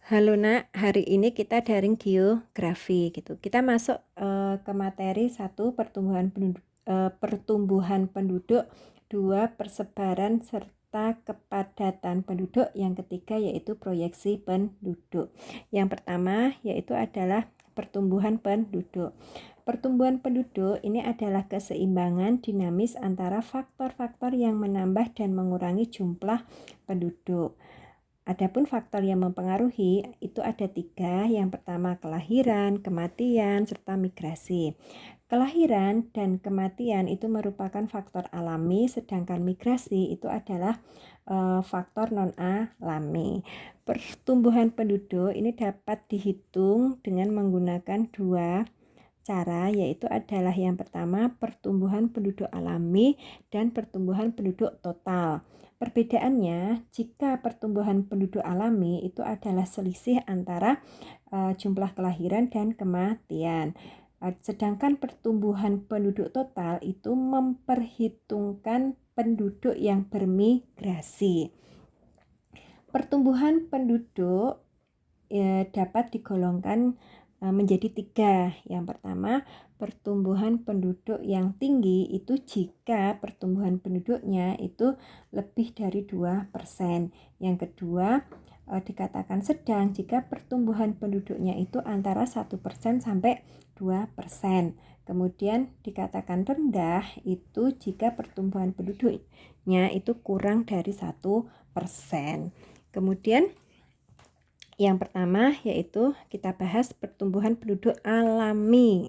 Halo Nak, hari ini kita daring geografi gitu. Kita masuk ke materi satu pertumbuhan penduduk, dua persebaran serta kepadatan penduduk, yang ketiga yaitu proyeksi penduduk. Yang pertama yaitu adalah pertumbuhan penduduk. Pertumbuhan penduduk ini adalah keseimbangan dinamis antara faktor-faktor yang menambah dan mengurangi jumlah penduduk. Adapun faktor yang mempengaruhi itu ada 3. Yang pertama kelahiran, kematian, serta migrasi. Kelahiran dan kematian itu merupakan faktor alami, sedangkan migrasi itu adalah faktor non-alami. Pertumbuhan penduduk ini dapat dihitung dengan menggunakan 2 cara, yaitu adalah yang pertama pertumbuhan penduduk alami dan pertumbuhan penduduk total. Perbedaannya, jika pertumbuhan penduduk alami itu adalah selisih antara jumlah kelahiran dan kematian. Sedangkan pertumbuhan penduduk total itu memperhitungkan penduduk yang bermigrasi. Pertumbuhan penduduk dapat digolongkan menjadi 3. Yang pertama, pertumbuhan penduduk yang tinggi itu jika pertumbuhan penduduknya itu lebih dari 2%. Yang kedua, dikatakan sedang jika pertumbuhan penduduknya itu antara 1% sampai 2%. Kemudian dikatakan rendah itu jika pertumbuhan penduduknya itu kurang dari 1%. Kemudian yang pertama yaitu kita bahas pertumbuhan penduduk alami.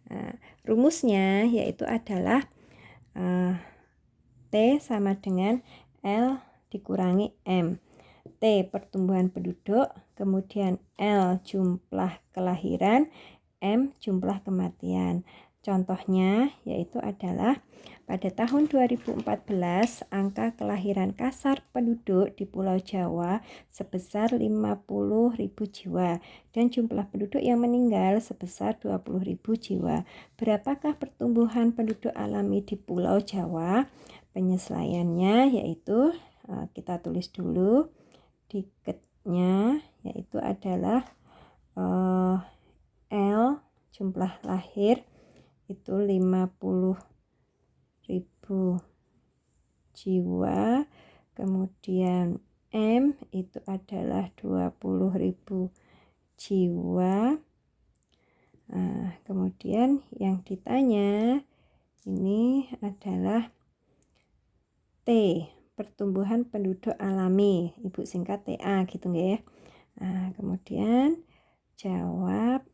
Nah, rumusnya yaitu adalah T sama dengan L dikurangi M. T pertumbuhan penduduk, kemudian L jumlah kelahiran, M jumlah kematian. Contohnya yaitu adalah pada tahun 2014 angka kelahiran kasar penduduk di Pulau Jawa sebesar 50.000 jiwa dan jumlah penduduk yang meninggal sebesar 20.000 jiwa. Berapakah pertumbuhan penduduk alami di Pulau Jawa? Penyesuaiannya yaitu kita tulis dulu diketnya, yaitu adalah L jumlah lahir itu 50.000 jiwa, kemudian M itu adalah 20.000 jiwa. Nah, kemudian yang ditanya ini adalah T pertumbuhan penduduk alami, Ibu singkat TA gitu ya. Nah, kemudian jawab,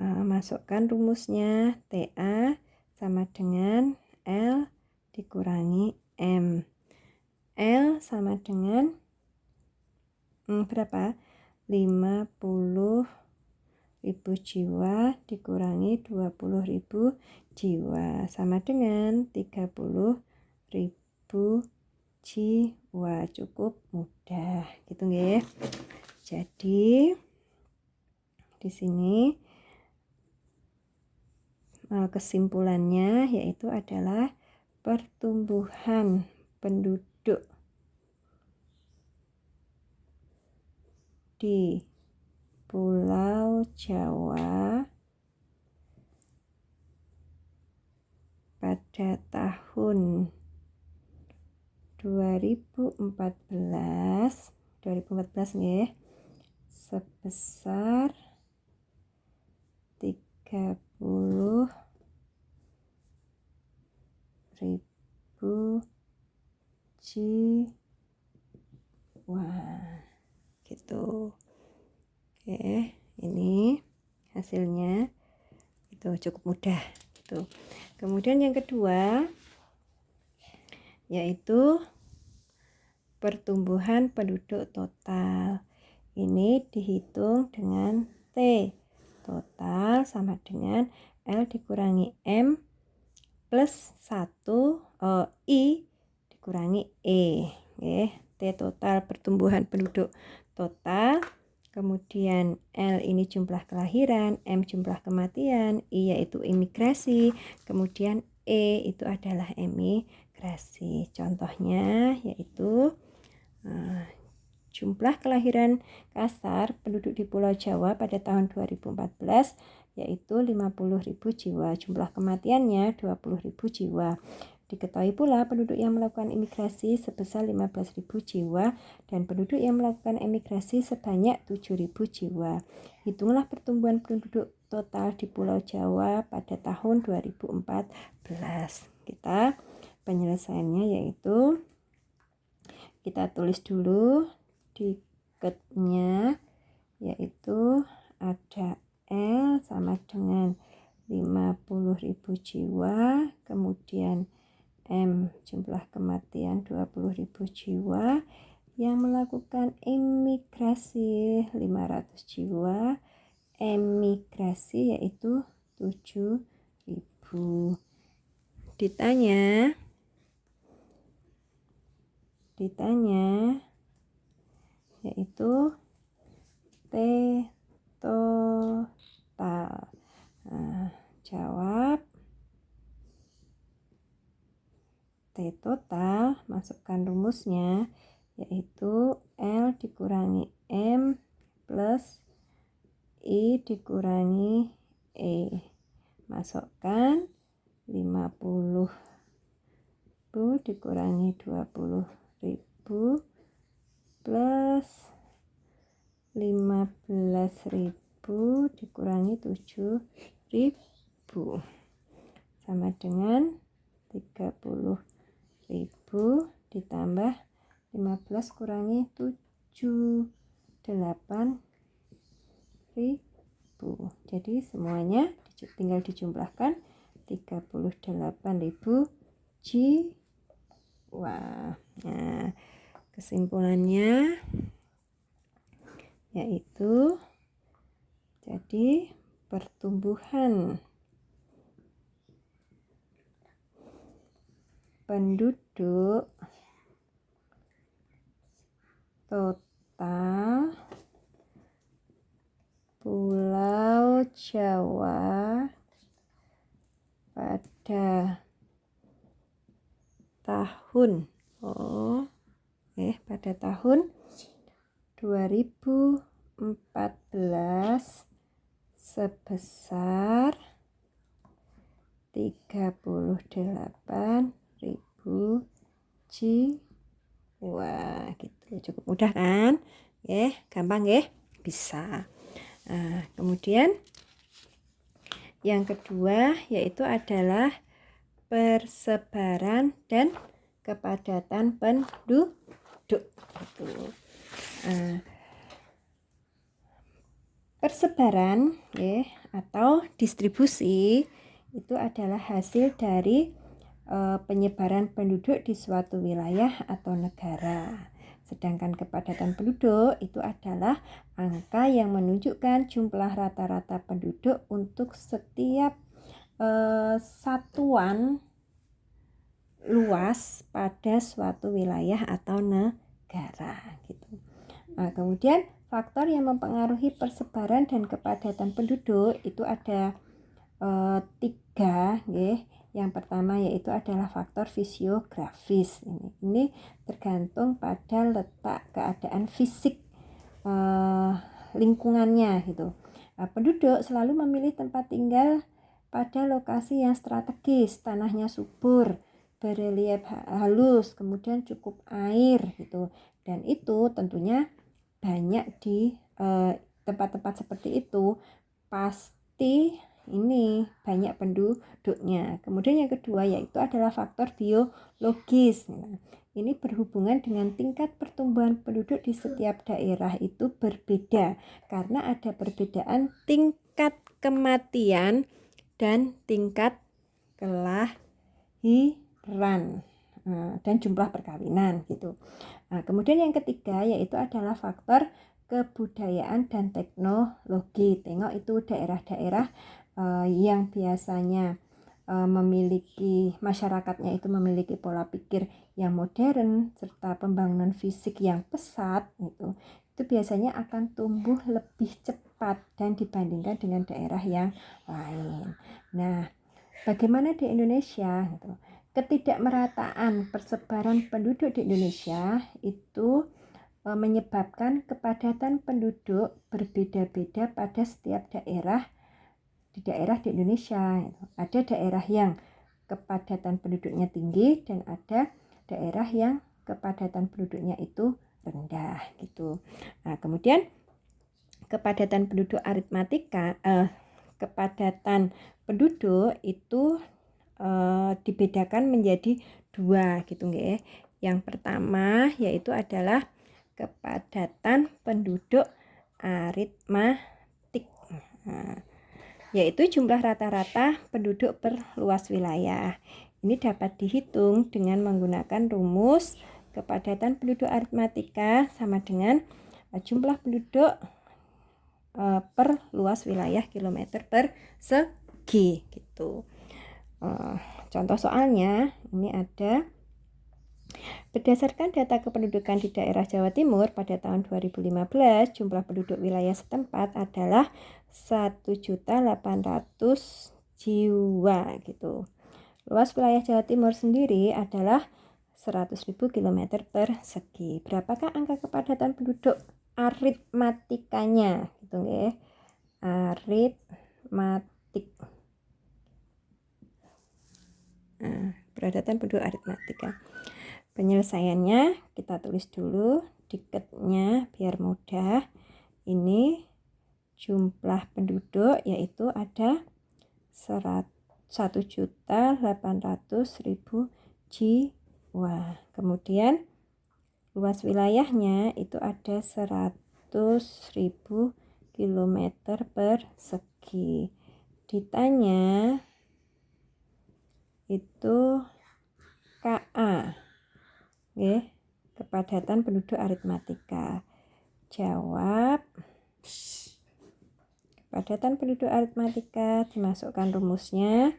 masukkan rumusnya TA sama dengan L dikurangi M. L sama dengan berapa? 50.000 jiwa dikurangi 20.000 jiwa sama dengan 30.000 jiwa. Cukup mudah gitu ya. Jadi di sini kesimpulannya yaitu adalah pertumbuhan penduduk di Pulau Jawa pada tahun 2014 ya, sebesar 30.000 jiwa gitu. Oke, ini hasilnya itu cukup mudah gitu. Kemudian yang kedua yaitu pertumbuhan penduduk total. Ini dihitung dengan T. Total sama dengan L dikurangi M plus 1 I dikurangi E. T total pertumbuhan penduduk total. Kemudian L ini jumlah kelahiran, M jumlah kematian, I yaitu imigrasi, kemudian E itu adalah emigrasi. Contohnya yaitu jumlah kelahiran kasar penduduk di Pulau Jawa pada tahun 2014 yaitu 50.000 jiwa. Jumlah kematiannya 20.000 jiwa. Diketahui pula penduduk yang melakukan imigrasi sebesar 15.000 jiwa dan penduduk yang melakukan emigrasi sebanyak 7.000 jiwa. Hitunglah pertumbuhan penduduk total di Pulau Jawa pada tahun 2014. Kita penyelesaiannya yaitu kita tulis dulu diketnya yaitu ada L sama dengan 50.000 jiwa, kemudian M jumlah kematian 20.000 jiwa, yang melakukan imigrasi 500 jiwa, emigrasi yaitu 7.000. Ditanya yaitu T total. Jawab T total, masukkan rumusnya yaitu L dikurangi M plus I dikurangi E. Masukkan 50.000 dikurangi 20.000 plus 15.000 dikurangi 7.000 sama dengan 30.000 ditambah 15 kurangi 7, 8.000. Jadi semuanya tinggal dijumlahkan 38.000 jiwa. Nah, kesimpulannya yaitu jadi pertumbuhan penduduk total Pulau Jawa pada tahun 2014 sebesar 38.000 jiwa. Gitu. Cukup mudah kan? Gampang bisa. Nah, kemudian yang kedua yaitu adalah persebaran dan kepadatan penduduk. Persebaran atau distribusi itu adalah hasil dari penyebaran penduduk di suatu wilayah atau negara. Sedangkan kepadatan penduduk itu adalah angka yang menunjukkan jumlah rata-rata penduduk untuk setiap satuan luas pada suatu wilayah atau negara gitu. Nah, kemudian faktor yang mempengaruhi persebaran dan kepadatan penduduk itu ada 3 Yang pertama yaitu adalah faktor fisiografis. Ini tergantung pada letak keadaan fisik lingkungannya gitu. Penduduk selalu memilih tempat tinggal pada lokasi yang strategis, tanahnya subur, berelief halus, kemudian cukup air gitu. Dan itu tentunya banyak di tempat-tempat seperti itu pasti ini banyak penduduknya. Kemudian yang kedua yaitu adalah faktor biologis. Ini berhubungan dengan tingkat pertumbuhan penduduk di setiap daerah itu berbeda karena ada perbedaan tingkat kematian dan tingkat kelahiran dan jumlah perkawinan gitu. Nah, kemudian yang ketiga yaitu adalah faktor kebudayaan dan teknologi. Tengok itu daerah-daerah yang biasanya memiliki masyarakatnya itu memiliki pola pikir yang modern serta pembangunan fisik yang pesat itu biasanya akan tumbuh lebih cepat dan dibandingkan dengan daerah yang lain. Nah, bagaimana di Indonesia gitu? Ketidakmerataan persebaran penduduk di Indonesia itu menyebabkan kepadatan penduduk berbeda-beda pada setiap daerah di Indonesia. Ada daerah yang kepadatan penduduknya tinggi dan ada daerah yang kepadatan penduduknya itu rendah gitu. Nah, kemudian kepadatan penduduk kepadatan penduduk itu dibedakan menjadi 2 gitu nggih. Yang pertama yaitu adalah kepadatan penduduk aritmatik. Nah, yaitu jumlah rata-rata penduduk per luas wilayah. Ini dapat dihitung dengan menggunakan rumus kepadatan penduduk aritmatika sama dengan jumlah penduduk per luas wilayah kilometer persegi gitu. Contoh soalnya ini ada. Berdasarkan data kependudukan di daerah Jawa Timur pada tahun 2015, jumlah penduduk wilayah setempat adalah 1.800.000 jiwa gitu. Luas wilayah Jawa Timur sendiri adalah 100.000 km persegi. Berapakah angka kepadatan penduduk aritmatikanya? Gitu nggih. Aritmatik. Kepadatan penduduk aritmatika. Penyelesaiannya kita tulis dulu diketnya biar mudah. Ini jumlah penduduk yaitu ada 1.800.000 jiwa. Kemudian luas wilayahnya itu ada 100.000 km persegi. Ditanya itu KA. Kepadatan penduduk aritmatika. Jawab. Kepadatan penduduk aritmatika dimasukkan rumusnya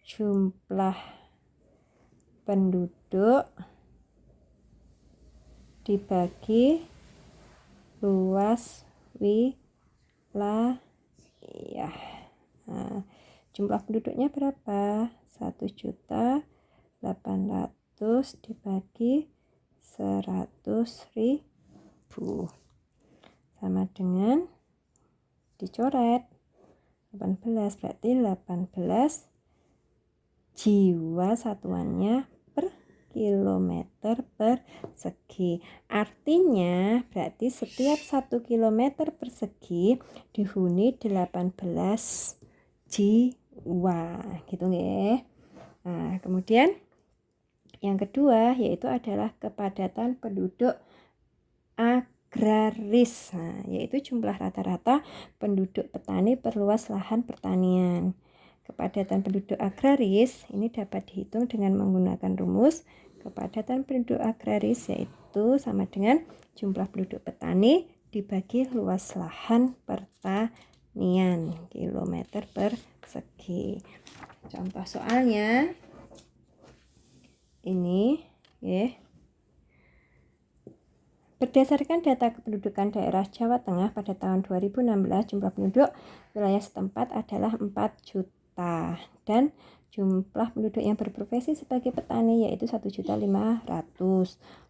jumlah penduduk dibagi luas wilayah. Nah, jumlah penduduknya berapa? 1.800.000 dibagi 100.000 sama dengan dicoret 18, berarti 18 jiwa satuannya per kilometer persegi. Artinya berarti setiap 1 kilometer persegi dihuni 18 jiwa gitu nggih. Nah, kemudian yang kedua yaitu adalah kepadatan penduduk agraris. Nah, yaitu jumlah rata-rata penduduk petani per luas lahan pertanian. Kepadatan penduduk agraris ini dapat dihitung dengan menggunakan rumus kepadatan penduduk agraris yaitu sama dengan jumlah penduduk petani dibagi luas lahan pertanian kilometer persegi. Contoh soalnya ini berdasarkan data kependudukan daerah Jawa Tengah pada tahun 2016, jumlah penduduk wilayah setempat adalah 4 juta dan jumlah penduduk yang berprofesi sebagai petani yaitu 1.500.000.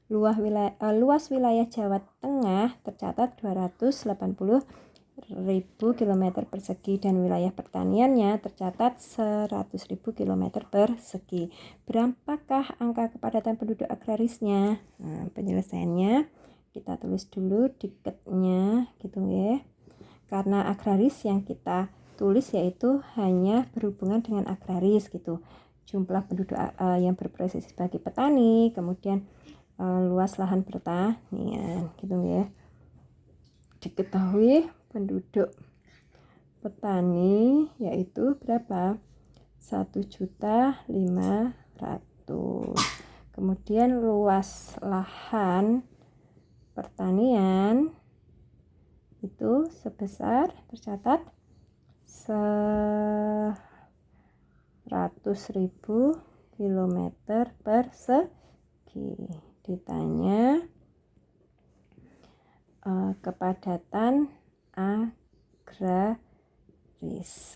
Luas wilayah Jawa Tengah tercatat 280.000 km persegi dan wilayah pertaniannya tercatat 100.000 km persegi. Berapakah angka kepadatan penduduk agrarisnya? Nah, penyelesaiannya kita tulis dulu diketnya gitu ya. Karena agraris yang kita tulis yaitu hanya berhubungan dengan agraris gitu. Jumlah penduduk yang berprofesi sebagai petani, kemudian luas lahan pertanian gitu ya. Diketahui penduduk petani yaitu berapa? 1.500.000. Kemudian luas lahan pertanian itu sebesar tercatat 100.000 km persegi. Ditanya kepadatan agraris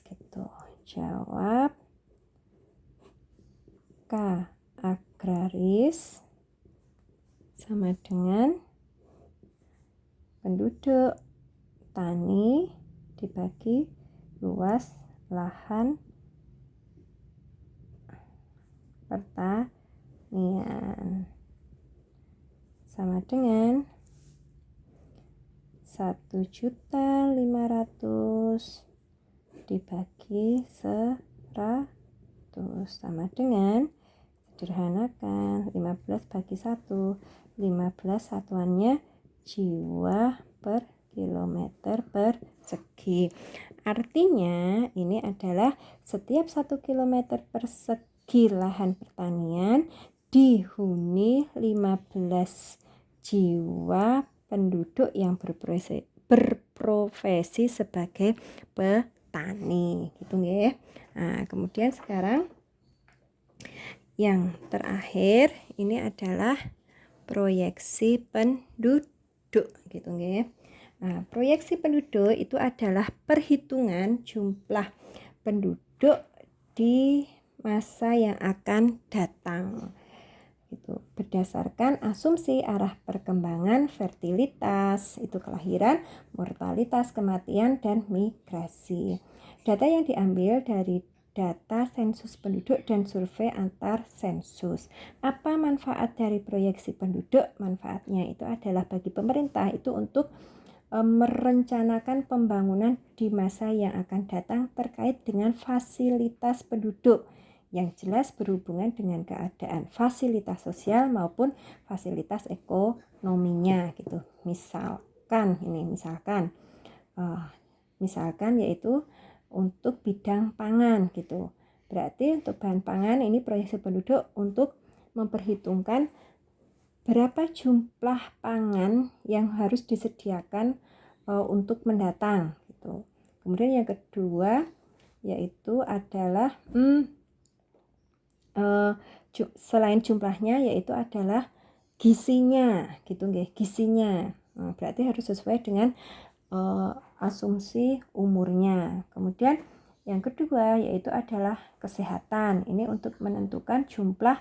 gitu. Jawab K agraris sama dengan penduduk tani dibagi luas lahan pertanian sama dengan 1.500.000 dibagi 100 sama dengan, sederhanakan, 15 bagi 1, 15 satuannya jiwa per kilometer persegi. Artinya ini adalah setiap 1 kilometer persegi lahan pertanian dihuni 15 jiwa penduduk yang berprofesi sebagai petani gitu ya. Nah, kemudian sekarang yang terakhir ini adalah proyeksi penduduk gitu ya. Nah, proyeksi penduduk itu adalah perhitungan jumlah penduduk di masa yang akan datang. Gitu. Berdasarkan asumsi arah perkembangan fertilitas, itu kelahiran, mortalitas, kematian, dan migrasi. Data yang diambil dari data sensus penduduk dan survei antar sensus. Apa manfaat dari proyeksi penduduk? Manfaatnya itu adalah bagi pemerintah itu untuk merencanakan pembangunan di masa yang akan datang terkait dengan fasilitas penduduk yang jelas berhubungan dengan keadaan fasilitas sosial maupun fasilitas ekonominya gitu. Misalkan yaitu untuk bidang pangan gitu. Berarti untuk bahan pangan ini proyeksi penduduk untuk memperhitungkan berapa jumlah pangan yang harus disediakan untuk mendatang gitu. Kemudian yang kedua yaitu adalah selain jumlahnya yaitu adalah gizinya gitu nggih, gizinya. Nah, berarti harus sesuai dengan asumsi umurnya. Kemudian yang kedua yaitu adalah kesehatan. Ini untuk menentukan jumlah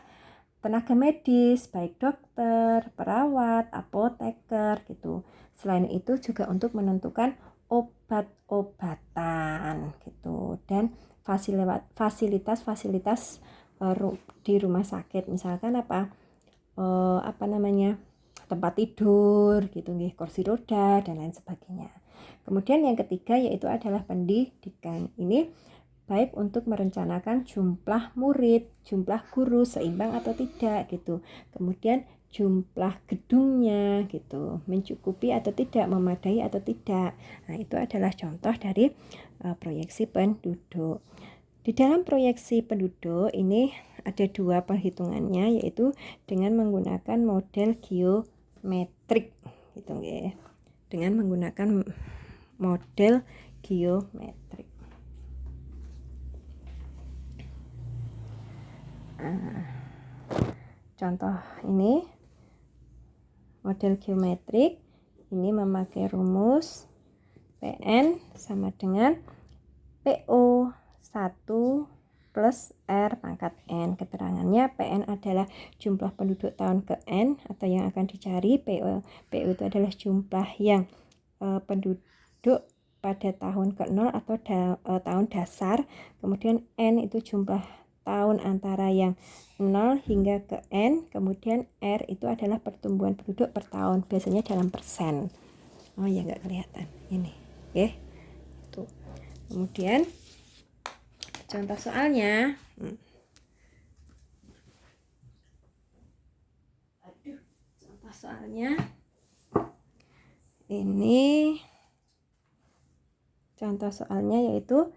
tenaga medis, baik dokter, perawat, apoteker gitu. Selain itu juga untuk menentukan obat-obatan gitu dan fasilitas-fasilitas di rumah sakit. Misalkan tempat tidur gitu nggih, kursi roda dan lain sebagainya. Kemudian yang ketiga yaitu adalah pendidikan. Ini baik untuk merencanakan jumlah murid, jumlah guru seimbang atau tidak gitu. Kemudian jumlah gedungnya gitu, mencukupi atau tidak, memadai atau tidak. Nah, itu adalah contoh dari proyeksi penduduk. Di dalam proyeksi penduduk ini ada dua perhitungannya yaitu dengan menggunakan model geometrik gitu ya. Dengan menggunakan model geometrik. Contoh ini model geometrik ini memakai rumus PN sama dengan PO 1 plus R pangkat N. Keterangannya PN adalah jumlah penduduk tahun ke N atau yang akan dicari. PO itu adalah jumlah yang penduduk pada tahun ke 0 atau tahun dasar. Kemudian N itu jumlah tahun antara yang 0 hingga ke N. Kemudian R itu adalah pertumbuhan penduduk per tahun, biasanya dalam persen. Oh ya, nggak kelihatan ini, oke. Tuh. Kemudian contoh soalnya, contoh soalnya ini, contoh soalnya yaitu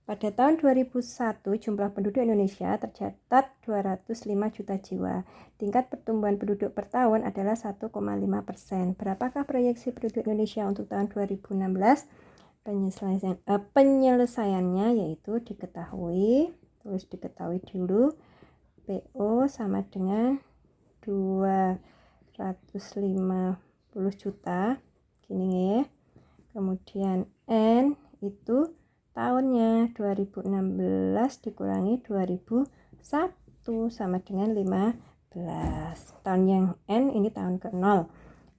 pada tahun 2001 jumlah penduduk Indonesia tercatat 205 juta jiwa. Tingkat pertumbuhan penduduk per tahun adalah 1,5%. Berapakah proyeksi penduduk Indonesia untuk tahun 2016? Penyelesaiannya yaitu diketahui dulu PO sama dengan 250 juta gini ya. Kemudian N itu tahunnya 2016 dikurangi 2001 sama dengan 15. Tahun yang N ini tahun ke 0.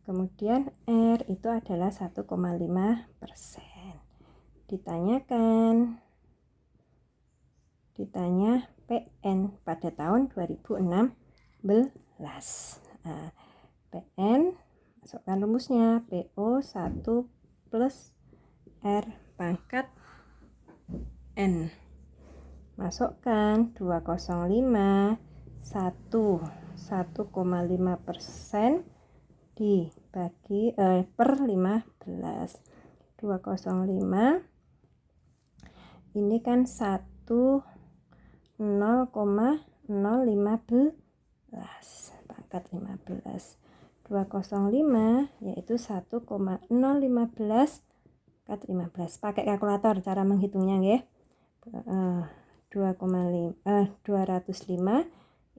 Kemudian R itu adalah 1,5%. Ditanya PN pada tahun 2016. Nah, PN, masukkan rumusnya, PO1 plus R pangkat N. Masukkan 205, 1,5% dibagi per 15. 205 ini kan 0,015 pangkat 15. 205 yaitu 1,015 pangkat 15. Pakai kalkulator cara menghitungnya nggih. 205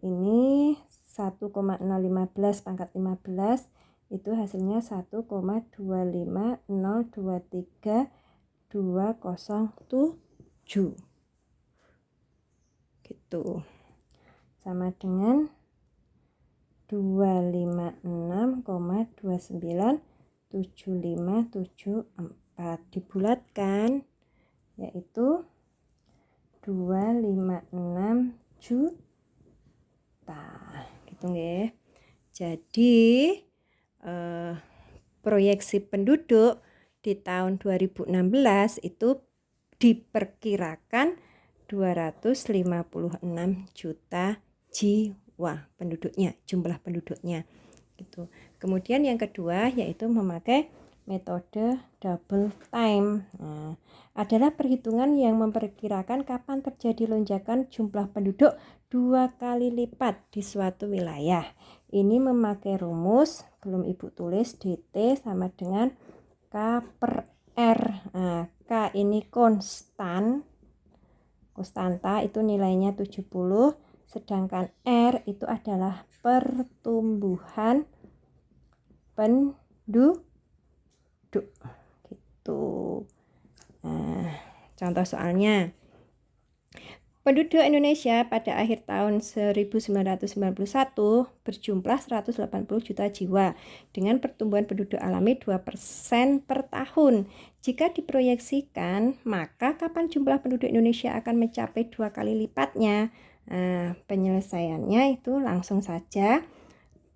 ini 1,015 pangkat 15 itu hasilnya 1,2503207 gitu, sama dengan 256,297574 dibulatkan yaitu 256 juta gitu nggih. Jadi proyeksi penduduk di tahun 2016 itu diperkirakan 256 juta jiwa penduduknya, jumlah penduduknya gitu. Kemudian yang kedua yaitu memakai metode double time. Nah, adalah perhitungan yang memperkirakan kapan terjadi lonjakan jumlah penduduk 2 kali lipat di suatu wilayah. Ini memakai rumus, belum Ibu tulis, DT sama dengan K per R. Nah, K ini konstanta itu nilainya 70, sedangkan R itu adalah pertumbuhan penduduk gitu. Nah, contoh soalnya. Penduduk Indonesia pada akhir tahun 1991 berjumlah 180 juta jiwa dengan pertumbuhan penduduk alami 2% per tahun. Jika diproyeksikan, maka kapan jumlah penduduk Indonesia akan mencapai 2 kali lipatnya? Nah, penyelesaiannya itu langsung saja.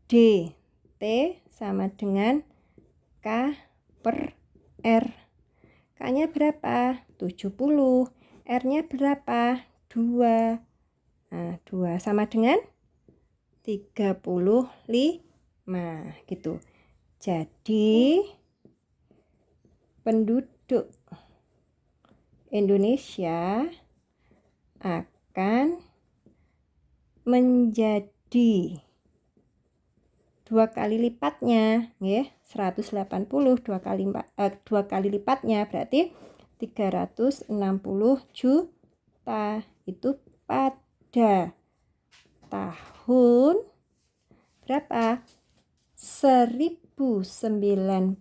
DT sama dengan K per R. K-nya berapa? 70. R-nya berapa? 2. Nah, 2 sama dengan 35 gitu. Jadi penduduk Indonesia akan menjadi 2 kali lipatnya, ya, 180 2 kali lipatnya berarti 360 juta. Itu pada tahun berapa? 1991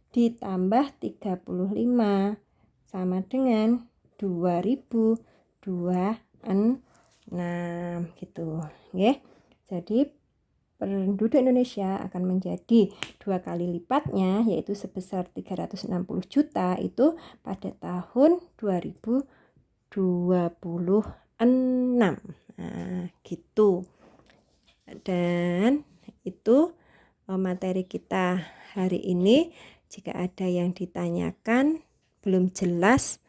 ditambah 35 sama dengan 2026 gitu, nggih. Jadi penduduk Indonesia akan menjadi 2 kali lipatnya yaitu sebesar 360 juta itu pada tahun 2026. Nah, gitu. Dan itu materi kita hari ini. Jika ada yang ditanyakan belum jelas,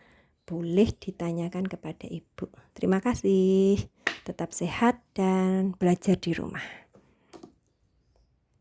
boleh ditanyakan kepada Ibu. Terima kasih. Tetap sehat dan belajar di rumah.